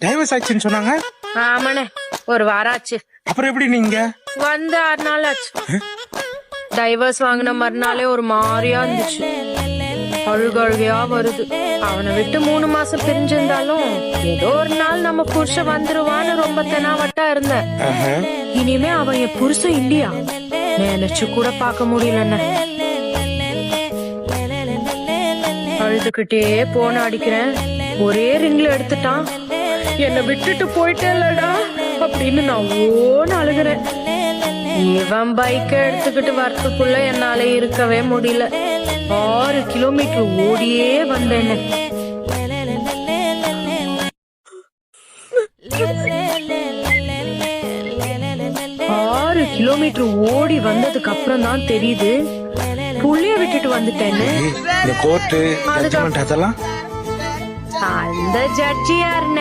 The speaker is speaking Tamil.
டைவர்ஸ் ஆச்சுன்னு சொன்னாங்க. ஆமாண்ணே, ஒரு வாரம் ஆச்சு. அப்புறம் எப்படி நீங்க வந்து 6 நாள் ஆச்சு. டைவர்ஸ் வாங்கின மறுநாளே ஒரு மாதிரியா இருந்துச்சு. அழுகழுகையா வருது. அவனை விட்டு 3 மாசம் பிரிஞ்சிருந்தாலும் ஏதோ ஒரு நாள் நம்ம புருஷன் வந்துருவான்னு ரொம்ப தெனாவட்டா இருந்தேன். இனிமே அவன் என் புருஷன் இல்லையா நினைச்சு கூட பார்க்க முடியலன்னு அழுதுகிட்டே போன அடிக்கிறேன். ஒரே ரிங்ல எடுத்துட்டான். என்னை விட்டுட்டு போயிட்டேலடா அப்படின்னு நான் ஓன்னு அழுகிறேன். இவன் பைக்க எடுத்துக்கிட்டு வரத்துக்குள்ள என்னால இருக்கவே முடியல. 6 கிலோமீட்டர் ஓடியே வந்தேன். 6 கிலோமீட்டர் ஓடி வந்ததுக்கு அப்புறம் தான் தெரியுது புள்ளைய விட்டுட்டு வந்துட்டேன்னு. இந்த கோர்ட்டு ஜட்ஜ்மென்ட் அதெல்லாம் அந்த ஜட்ஜி யாருன்னு